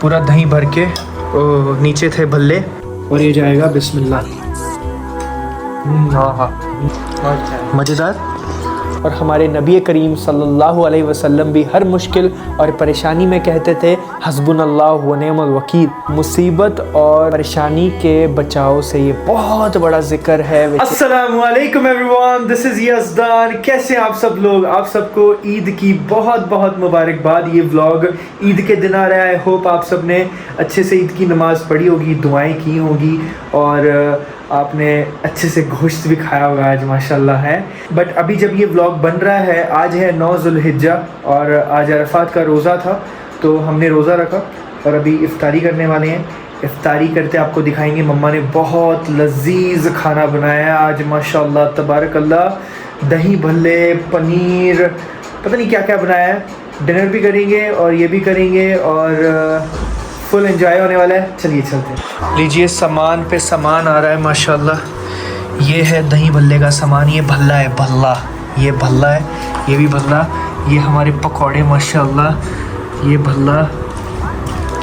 पूरा दही भर के नीचे थे भल्ले और ये जाएगा बिस्मिल्लाह। मज़ेदार। और हमारे नबी करीम सल्लल्लाहु अलैहि वसल्लम भी हर मुश्किल और परेशानी में कहते थे हस्बुनल्लाहु व निअमल वकील। मुसीबत और परेशानी के बचाव से ये बहुत बड़ा जिक्र है। अस्सलामु अलैकुम एवरीवन, दिस इज़ यज़दान। कैसे हैं आप सब लोग? आप सबको ईद की बहुत बहुत मुबारकबाद। ये व्लॉग ईद के दिन आ रहा है। होप आप सब ने अच्छे से ईद की नमाज़ पढ़ी होगी, दुआएं की होंगी और आपने अच्छे से गोश्त भी खाया होगा आज, माशाल्लाह है। बट अभी जब ये व्लॉग बन रहा है, आज है 9 ज़ुल्हिज्जा और आज अरफात का रोज़ा था, तो हमने रोज़ा रखा और अभी इफ्तारी करने वाले हैं। इफ्तारी करते आपको दिखाएंगे। मम्मा ने बहुत लजीज खाना बनाया आज, माशाल्लाह तबारकल्लाह। दही भल्ले, पनीर, पता नहीं क्या क्या बनाया है। डिनर भी करेंगे और ये भी करेंगे और फुल एंजॉय होने वाला है। चलिए चलते हैं। लीजिए, सामान पे सामान आ रहा है माशाल्लाह। ये है दही भल्ले का सामान। ये भल्ला है, भल्ला। ये भल्ला है, ये भी भल्ला। ये हमारे पकौड़े माशाल्लाह। ये भल्ला।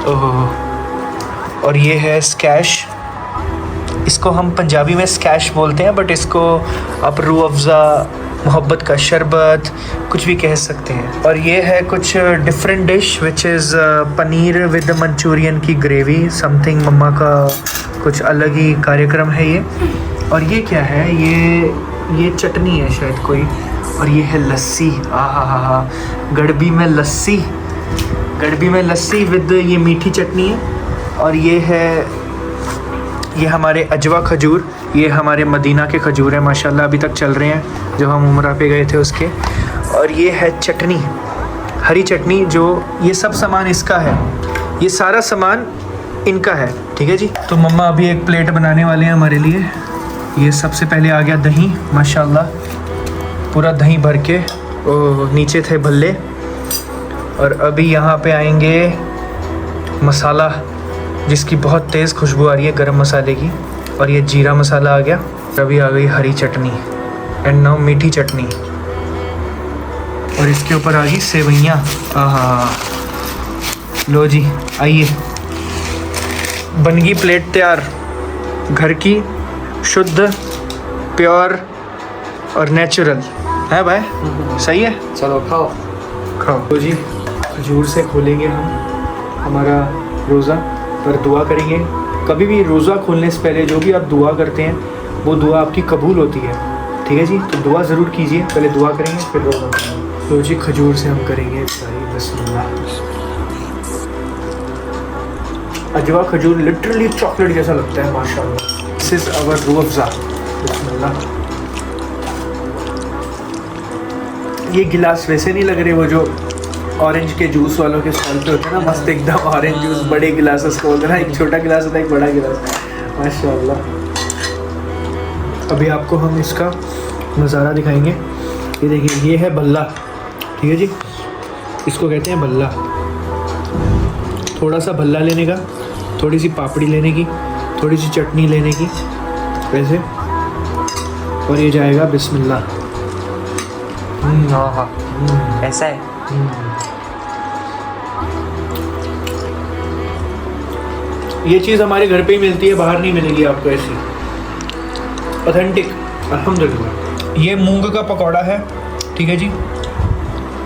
ओह। और ये है स्कैश। इसको हम पंजाबी में स्कैश बोलते हैं, बट इसको आप रूह अफ़ज़ा, मोहब्बत का शरबत, कुछ भी कह सकते हैं। और ये है कुछ different dish which is paneer with Manchurian की ग्रेवी समथिंग। मम्मा का कुछ अलग ही कार्यक्रम है ये। और ये क्या है? ये चटनी है शायद कोई। और ये है लस्सी। आहा, गड़बी में लस्सी, गड़बी में लस्सी विद ये मीठी चटनी है। और ये है, ये हमारे अजवा खजूर। ये हमारे मदीना के खजूर हैं माशाल्लाह, अभी तक चल रहे हैं, जो हम उम्रा पे गए थे उसके। और ये है चटनी, हरी चटनी। जो ये सब सामान इसका है, ये सारा सामान इनका है, ठीक है जी। तो मम्मा अभी एक प्लेट बनाने वाले हैं हमारे लिए। ये सबसे पहले आ गया दही, माशाल्लाह पूरा दही भर के नीचे थे भल्ले। और अभी यहाँ पे आएंगे मसाला, जिसकी बहुत तेज़ खुशबू आ रही है गरम मसाले की। और ये जीरा मसाला आ गया। अभी आ गई हरी चटनी एंड नाउ मीठी चटनी। और इसके ऊपर आ गई सेवइयाँ। आहा, लो जी, आइए, बन गई प्लेट तैयार। घर की शुद्ध, प्योर और नेचुरल है भाई। सही है, चलो खाओ खाओ। लो जी, खजूर से खोलेंगे हम हमारा रोज़ा, पर दुआ करेंगे। कभी भी रोज़ा खोलने से पहले जो भी आप दुआ करते हैं, वो दुआ आपकी कबूल होती है, ठीक है जी। तो दुआ ज़रूर कीजिए, पहले दुआ करेंगे फिर रोज़ा करेंगे। तो जी, खजूर से हम करेंगे बिस्मिल्लाह। अजवा खजूर लिटरली चॉकलेट जैसा लगता है माशाल्लाह। This is our Rooh Afza. बिस्मिल्लाह। ये गिलास वैसे नहीं लग रहे वो जो ऑरेंज के जूस वालों के स्टॉल पे होते हैं ना, मस्त एकदम ऑरेंज जूस, बड़े गिलास उसको बोलते हैं ना। एक छोटा गिलास होता है, एक बड़ा गिलास, माशाल्लाह। अभी आपको हम इसका नज़ारा दिखाएंगे। ये देखिए, ये है भल्ला, ठीक है जी। इसको कहते हैं भल्ला। थोड़ा सा भल्ला लेने का, थोड़ी सी पापड़ी लेने की, थोड़ी सी चटनी लेने की, वैसे। और ये जाएगा बिस्मिल्लाह। ऐसा है। ये चीज़ हमारे घर पे ही मिलती है, बाहर नहीं मिलेगी आपको ऐसी ऑथेंटिक, अल्हम्दुलिल्लाह। ये मूंग का पकौड़ा है, ठीक है जी।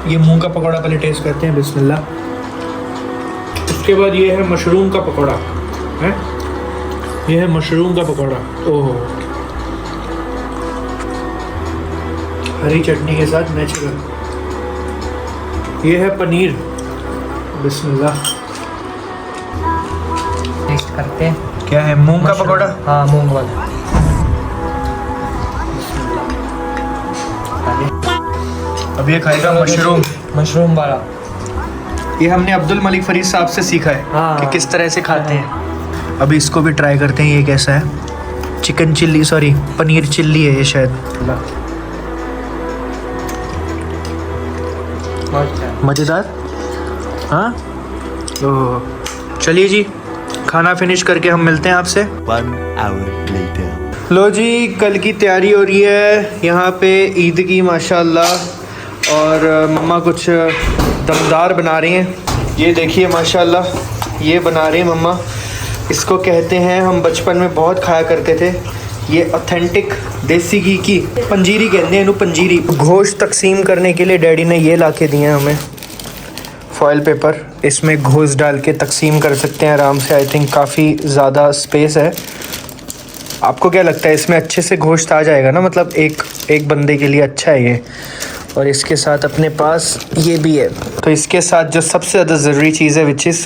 ये मूंग का पकौड़ा पहले टेस्ट करते हैं, बिस्मिल्लाह। उसके बाद ये है मशरूम का पकौड़ा है। ये है मशरूम का पकौड़ा। ओह, हरी चटनी के साथ नेचुरल। ये है पनीर, बिस्मिल्लाह। टेस्ट करते हैं। क्या है? मूंग का पकौड़ा। हाँ, मूंग वाला। अब ये खाएगा मशरूम वाला। ये हमने अब्दुल मलिक फरीद साहब से सीखा है हाँ, कि किस तरह से खाते हैं। अभी इसको भी ट्राई करते हैं, ये कैसा है। Chicken chilli, sorry paneer chilli है ये शायद। मज़ेदार। हाँ, तो चलिए जी, खाना फिनिश करके हम मिलते हैं आपसे। 1 hour later. लो जी, कल की तैयारी हो रही है यहाँ पे ईद की माशाल्लाह। और मम्मा कुछ दमदार बना रही हैं। ये देखिए माशाल्लाह, ये बना रही हैं मम्मा। इसको कहते हैं, हम बचपन में बहुत खाया करते थे, ये ऑथेंटिक देसी घी की पंजीरी कहते हैं इन्हों, पंजीरी। गोश्त तकसीम करने के लिए डैडी ने ये ला के दिए हैं हमें फॉयल पेपर। इसमें गोश्त डाल के तकसीम कर सकते हैं आराम से। आई थिंक काफ़ी ज़्यादा स्पेस है। आपको क्या लगता है इसमें अच्छे से गोश्त आ जाएगा ना? मतलब एक बंदे के लिए अच्छा है ये। और इसके साथ अपने पास ये भी है। तो इसके साथ जो सबसे ज़्यादा ज़रूरी चीज़ है विच इज़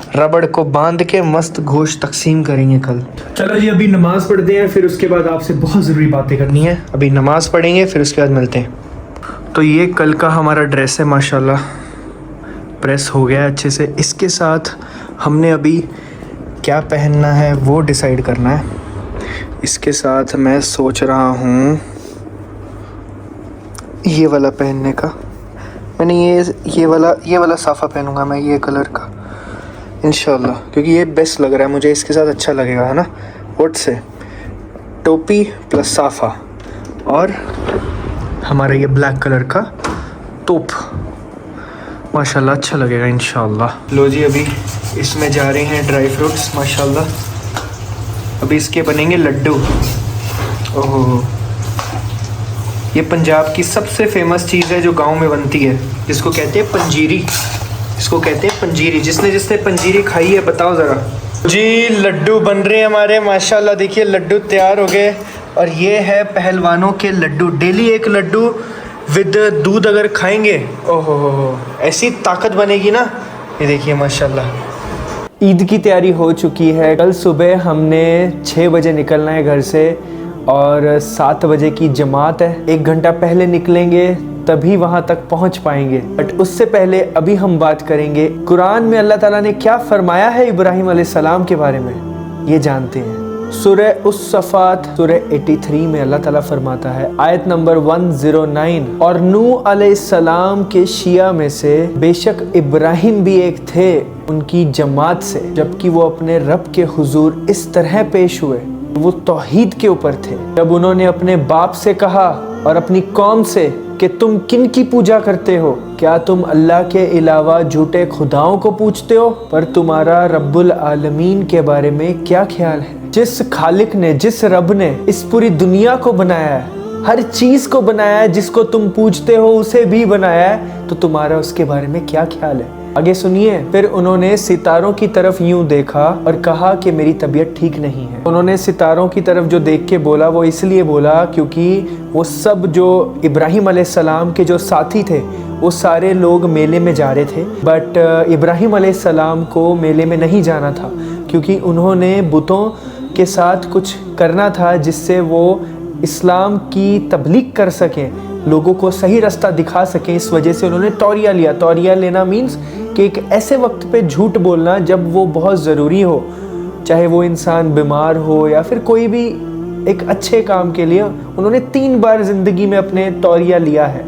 रबड़ को बांध के मस्त गोश्त तकसीम करेंगे कल। चलो जी, अभी नमाज़ पढ़ते हैं, फिर उसके बाद आपसे बहुत ज़रूरी बातें करनी है। अभी नमाज़ पढ़ेंगे, फिर उसके बाद मिलते हैं। तो ये कल का हमारा ड्रेस है, माशाल्लाह प्रेस हो गया है अच्छे से। इसके साथ हमने अभी क्या पहनना है वो डिसाइड करना है। इसके साथ मैं सोच रहा हूँ ये वाला पहनने का। मैंने ये वाला साफ़ा पहनूंगा मैं, ये कलर का इंशाल्लाह, क्योंकि ये बेस्ट लग रहा है मुझे। इसके साथ अच्छा लगेगा, है ना? वोट से टोपी प्लस साफ़ा और हमारा ये ब्लैक कलर का टोप, माशाल्लाह अच्छा लगेगा इंशाल्लाह। लो जी, अभी इसमें जा रहे हैं ड्राई फ्रूट्स माशाल्लाह। अभी इसके बनेंगे लड्डू। ओहो, ये पंजाब की सबसे फेमस चीज़ है जो गांव में बनती है, जिसको कहते हैं पंजीरी। इसको कहते हैं पंजीरी। जिसने पंजीरी खाई है बताओ ज़रा जी। लड्डू बन रहे हैं हमारे माशाल्लाह। देखिए लड्डू तैयार हो गए। और ये है पहलवानों के लड्डू। डेली एक लड्डू विद दूध अगर खाएंगे, ओहो ऐसी ताकत बनेगी ना। ये देखिए माशाल्लाह। ईद की तैयारी हो चुकी है। कल सुबह हमने 6 बजे निकलना है घर से और 7 बजे की जमात है। 1 घंटा पहले निकलेंगे तभी वहाँ तक पहुँच पाएंगे। बट उससे पहले अभी हम बात करेंगे कुरान में अल्लाह ताला ने क्या फरमाया है इब्राहिम अलैहिस्सलाम के बारे में, ये जानते हैं। सूरह उस-सफ़ात सूरह 83 में अल्लाह ताला फरमाता है, आयत नंबर 109, और नूह अलैहिस्सलाम के शिया में से बेशक इब्राहिम भी एक थे उनकी जमात से, जबकि वो अपने रब के हुजूर इस तरह पेश हुए, वो तौहीद के ऊपर थे। जब उन्होंने अपने बाप से कहा और अपनी कौम से कि तुम किन की पूजा करते हो, क्या तुम अल्लाह के अलावा झूठे खुदाओं को पूछते हो? पर तुम्हारा रब्बुल आलमीन के बारे में क्या ख्याल है? जिस खालिक ने, जिस रब ने इस पूरी दुनिया को बनाया है, हर चीज को बनाया है, जिसको तुम पूछते हो उसे भी बनाया है, तो तुम्हारा उसके बारे में क्या ख्याल है? आगे सुनिए। फिर उन्होंने सितारों की तरफ यूं देखा और कहा कि मेरी तबीयत ठीक नहीं है। उन्होंने सितारों की तरफ जो देख के बोला, वो इसलिए बोला क्योंकि वो सब जो इब्राहिम अलैहिस्सलाम के जो साथी थे वो सारे लोग मेले में जा रहे थे। बट इब्राहिम अलैहिस्सलाम को मेले में नहीं जाना था, क्योंकि उन्होंने बुतों के साथ कुछ करना था जिससे वो इस्लाम की तबलीग कर सकें, लोगों को सही रास्ता दिखा सकें। इस वजह से उन्होंने तौरिया लिया। तौरिया लेना मीन्स कि एक ऐसे वक्त पे झूठ बोलना जब वो बहुत ज़रूरी हो, चाहे वो इंसान बीमार हो या फिर कोई भी एक अच्छे काम के लिए। उन्होंने 3 बार ज़िंदगी में अपने तौरिया लिया है।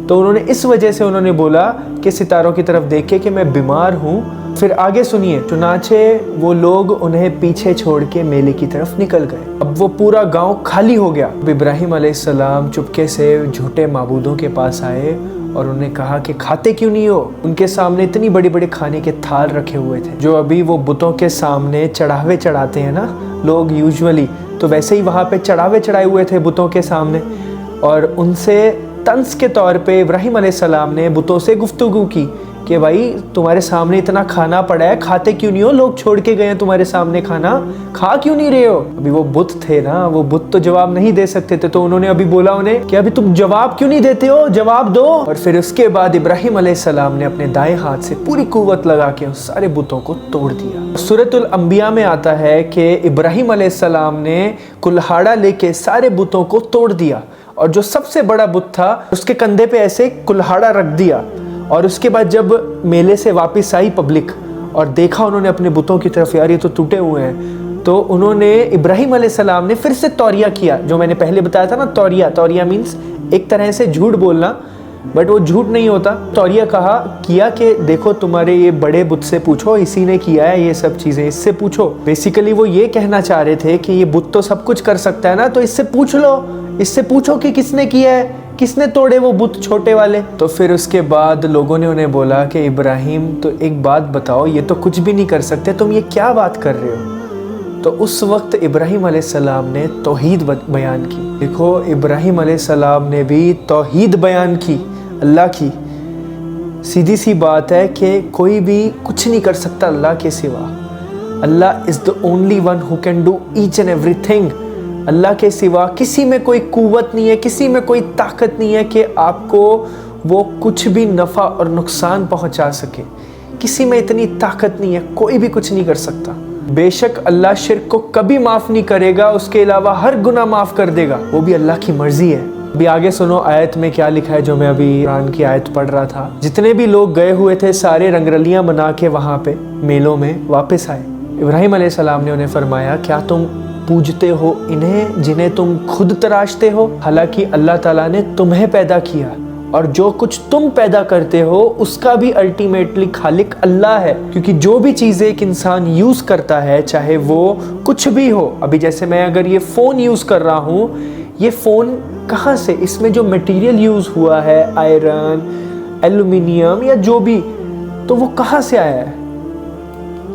तो उन्होंने इस वजह से उन्होंने बोला कि सितारों की तरफ देख के कि मैं बीमार हूँ। फिर आगे सुनिए, चुनाचे वो लोग उन्हें पीछे छोड़ के मेले की तरफ निकल गए। अब वो पूरा गांव खाली हो गया। अब इब्राहिम अलैहिस्सलाम चुपके से झूठे माबूदों के पास आए और उन्हें कहा कि खाते क्यों नहीं हो? उनके सामने इतनी बड़ी बड़ी खाने के थाल रखे हुए थे, जो अभी वो बुतों के सामने चढ़ावे चढ़ाते हैं ना लोग यूजुअली, तो वैसे ही वहाँ पे चढ़ावे चढ़ाए हुए थे बुतों के सामने। और उनसे तंज के तौर पे इब्राहिम अलैहिस्सलाम ने बुतों से गुफ्तगू की कि भाई तुम्हारे सामने इतना खाना पड़ा है, खाते क्यों नहीं हो? लोग छोड़ के गए हैं तुम्हारे सामने खाना, खा क्यों नहीं रहे हो? अभी वो बुत थे ना, वो बुत तो जवाब नहीं दे सकते थे। तो उन्होंने अभी बोला उन्हें कि अभी तुम जवाब क्यों नहीं देते हो, जवाब दो। और फिर उसके बाद इब्राहिम अलैहिस्सलाम ने अपने दाएं हाथ से पूरी कुव्वत लगा के उस सारे बुतों को तोड़ दिया। सूरतुल अंबिया में आता है कि इब्राहिम अलैहिस्सलाम ने कुल्हाड़ा लेके सारे बुतों को तोड़ दिया, और जो सबसे बड़ा बुत था उसके कंधे पे ऐसे कुल्हाड़ा रख दिया। और उसके बाद जब मेले से वापस आई पब्लिक और देखा उन्होंने अपने बुतों की तरफ, यार ये तो टूटे हुए हैं, तो उन्होंने इब्राहिम अलैहिस्सलाम ने फिर से तौरिया किया, जो मैंने पहले बताया था ना। तौरिया मीन्स एक तरह से झूठ बोलना, बट वो झूठ नहीं होता। तौरिया किया कि देखो तुम्हारे ये बड़े बुत से पूछो, इसी ने किया है ये सब चीज़ें, इससे पूछो। बेसिकली वो ये कहना चाह रहे थे कि ये बुत तो सब कुछ कर सकता है ना, तो इससे पूछ लो, इससे पूछो कि किसने किया है, किसने तोड़े वो बुत छोटे वाले। तो फिर उसके बाद लोगों ने उन्हें बोला कि इब्राहिम तो एक बात बताओ, ये तो कुछ भी नहीं कर सकते, तुम ये क्या बात कर रहे हो। तो उस वक्त इब्राहिम अलैहिस्सलाम ने तौहीद बयान की। देखो इब्राहिम अलैहिस्सलाम ने भी तौहीद बयान की अल्लाह की। सीधी सी बात है कि कोई भी कुछ नहीं कर सकता अल्लाह के सिवा। Allah is the only one who can do each and everything. Allah के सिवा किसी में कोई कुव्वत नहीं है, किसी में कोई ताकत नहीं है कि आपको वो कुछ भी नफ़ा और नुकसान पहुंचा सके। किसी में इतनी ताकत नहीं है, कोई भी कुछ नहीं कर सकता। बेशक अल्लाह शिर्क को कभी माफ़ नहीं करेगा, उसके अलावा हर गुनाह माफ़ कर देगा, वो भी अल्लाह की मर्ज़ी है। अभी आगे सुनो आयत में क्या लिखा है, जो मैं अभी कुरान की आयत पढ़ रहा था। जितने भी लोग गए हुए थे सारे रंगरलियाँ बना के वहाँ पे मेलों में वापस आए। इब्राहिम अलैहिस्सलाम ने उन्हें फरमाया, क्या तुम पूजते हो इन्हें जिन्हें तुम खुद तराशते हो? हालांकि अल्लाह ताला ने तुम्हें पैदा किया और जो कुछ तुम पैदा करते हो उसका भी अल्टीमेटली खालिक अल्लाह है। क्योंकि जो भी चीज़ें एक इंसान यूज़ करता है, चाहे वो कुछ भी हो, अभी जैसे मैं अगर ये फ़ोन यूज़ कर रहा हूँ, ये फ़ोन कहाँ से, इसमें जो मटेरियल यूज़ हुआ है, आयरन, एल्युमिनियम या जो भी, तो वो कहाँ से आया है?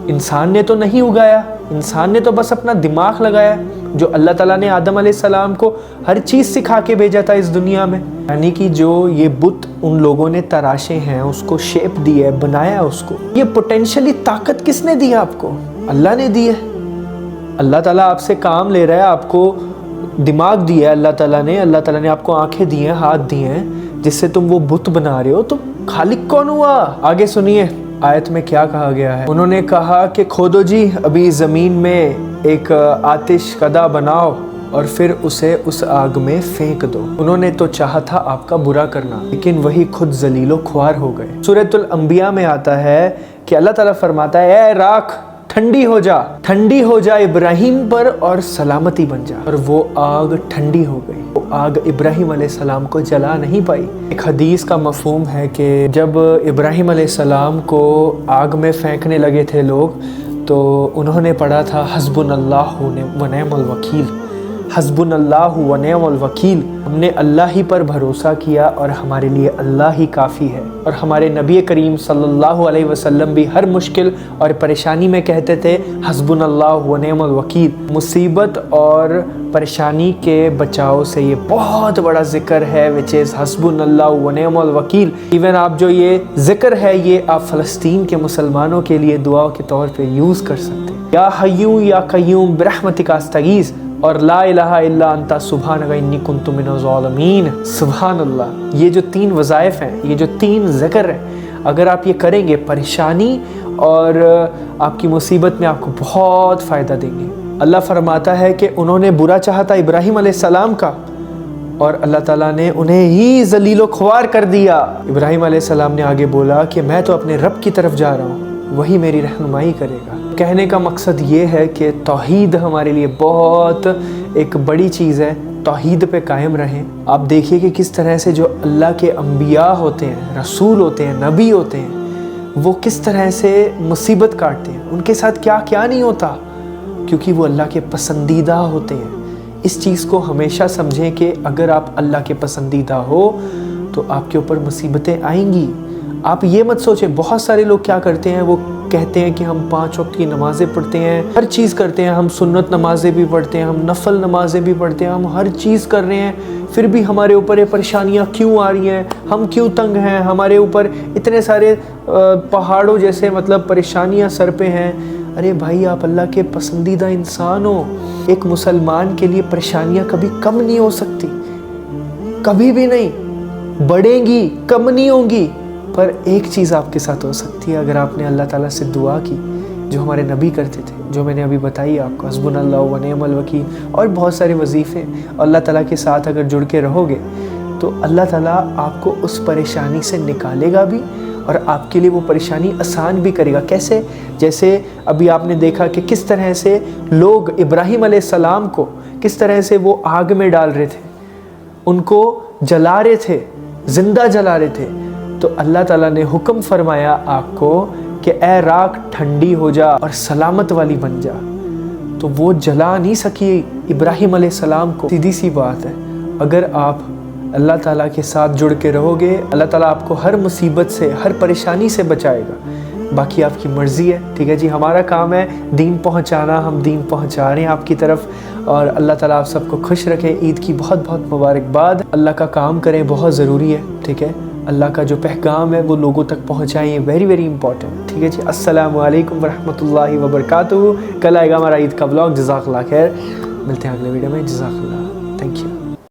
इंसान ने तो नहीं उगाया, इंसान ने तो बस अपना दिमाग लगाया। जो अल्लाह ताला ने आदम अलैहिस्सलाम को हर चीज़ सिखा के भेजा था इस दुनिया में। यानी कि जो ये बुत उन लोगों ने तराशे हैं, उसको शेप दी है, बनाया उसको, ये पोटेंशियली ताकत किसने दी है आपको? अल्लाह ने दी है। अल्लाह ताला आपसे काम ले रहा है, आपको दिमाग दिया है अल्लाह ताला ने आपको आंखें दी हैं, हाथ दिए हैं, जिससे तुम वो बुत बना रहे हो। तो खालिक कौन हुआ? आगे सुनिए आयत में क्या कहा गया है। उन्होंने कहा कि खोदो जी अभी ज़मीन में एक आतिश कदा बनाओ और फिर उसे उस आग में फेंक दो। उन्होंने तो चाहा था आपका बुरा करना, लेकिन वही खुद जलीलो ख्वार हो गए। सूरतुल अंबिया में आता है कि अल्लाह ताला फरमाता है, ए राख ठंडी हो जा इब्राहिम पर और सलामती बन जा। और वो आग ठंडी हो गई। वो आग इब्राहिम अलैहिस्सलाम को जला नहीं पाई। एक हदीस का मफहूम है कि जब इब्राहिम अलैहिस्सलाम को आग में फेंकने लगे थे लोग, तो उन्होंने पढ़ा था हस्बुनल्लाहु व निअमल वकील, हस्बुनल्लाहु व निअमल वकील। हमने अल्लाह ही पर भरोसा किया और हमारे लिए अल्लाह ही काफ़ी है। और हमारे नबी करीम सल्लल्लाहु अलैहि वसल्लम भी हर मुश्किल और परेशानी में कहते थे हस्बुनल्लाहु व निअमल वकील। मुसीबत और परेशानी के बचाव से ये बहुत बड़ा जिक्र है, विच इज़ हस्बुनल्लाहु व निअमल वकील। इवन आप जो ये जिक्र है, ये आप फ़लस्तीन के मुसलमानों के लिए दुआ के तौर पर यूज़ कर सकते हैं। या हय्यू या कय्यूम बिरहमतिका अस्तगीस और ला इलाहा इल्ला अंता सुब्हानका इन्नी कुन्तु मिनज़ ज़ालिमीन। सुभान अल्लाह। ये जो 3 वज़ाइफ हैं, ये जो 3 ज़िक्र हैं, अगर आप ये करेंगे परेशानी और आपकी मुसीबत में आपको बहुत फ़ायदा देंगे। अल्लाह फरमाता है कि उन्होंने बुरा चाहा था इब्राहिम अलैहिस्सलाम का और अल्लाह ताला ने उन्हें ही ज़लीलो ख्वार कर दिया। इब्राहिम अलैहिस्सलाम ने आगे बोला कि मैं तो अपने रब की तरफ जा रहा हूँ, वही मेरी रहनुमाई करेगा। कहने का मकसद ये है कि तौहीद हमारे लिए बहुत एक बड़ी चीज़ है। तौहीद पे कायम रहें। आप देखिए कि किस तरह से जो अल्लाह के अंबिया होते हैं, रसूल होते हैं, नबी होते हैं, वो किस तरह से मुसीबत काटते हैं, उनके साथ क्या क्या नहीं होता, क्योंकि वो अल्लाह के पसंदीदा होते हैं। इस चीज़ को हमेशा समझें कि अगर आप अल्लाह के पसंदीदा हो तो आपके ऊपर मुसीबतें आएंगी। आप ये मत सोचें, बहुत सारे लोग क्या करते हैं, वो कहते हैं कि हम 5 वक्त की नमाज़ें पढ़ते हैं, हर चीज़ करते हैं, हम सुन्नत नमाज़ें भी पढ़ते हैं, हम नफल नमाज़ें भी पढ़ते हैं, हम हर चीज़ कर रहे हैं, फिर भी हमारे ऊपर ये परेशानियाँ क्यों आ रही हैं, हम क्यों तंग हैं, हमारे ऊपर इतने सारे पहाड़ों जैसे मतलब परेशानियाँ सर पे हैं। अरे भाई, आप अल्लाह के पसंदीदा इंसान हो। एक मुसलमान के लिए परेशानियाँ कभी कम नहीं हो सकती, कभी भी नहीं, बढ़ेंगी, कम नहीं होंगी। पर एक चीज़ आपके साथ हो सकती है, अगर आपने अल्लाह ताला से दुआ की, जो हमारे नबी करते थे, जो मैंने अभी बताई आपको, हस्बुनल्लाहु व निअमल वकील और बहुत सारे वजीफ़े, अल्लाह ताला के साथ अगर जुड़ के रहोगे तो अल्लाह ताला आपको उस परेशानी से निकालेगा भी और आपके लिए वो परेशानी आसान भी करेगा। कैसे? जैसे अभी आपने देखा कि किस तरह से लोग इब्राहिम अलैहिस्सलाम को किस तरह से वो आग में डाल रहे थे, उनको जला रहे थे, ज़िंदा जला रहे थे, तो अल्लाह ताला ने हुक्म फरमाया आग को कि ए राख ठंडी हो जा और सलामत वाली बन जा। तो वो जला नहीं सकी इब्राहिम अलैहिस्सलाम को। सीधी सी बात है, अगर आप अल्लाह ताला के साथ जुड़ के रहोगे, अल्लाह ताला आपको हर मुसीबत से, हर परेशानी से बचाएगा। बाकी आपकी मर्ज़ी है, ठीक है जी। हमारा काम है दीन पहुंचाना, हम दीन पहुंचा रहे हैं आपकी तरफ। और अल्लाह ताला आप सबको खुश रखे। ईद की बहुत बहुत मुबारकबाद। अल्लाह का काम करें, बहुत ज़रूरी है, ठीक है। अल्लाह का जो पैगाम है वो लोगों तक पहुँचाएँ, वेरी वेरी इंपॉर्टेंट, ठीक है जी। अस्सलामु अलैकुम वरहमतुल्लाहि वबरकातुहू। कल आएगा हमारा ईद का व्लॉग। जज़ाकल्लाह खैर, मिलते हैं अगले वीडियो में। जज़ाकल्लाह, थैंक यू।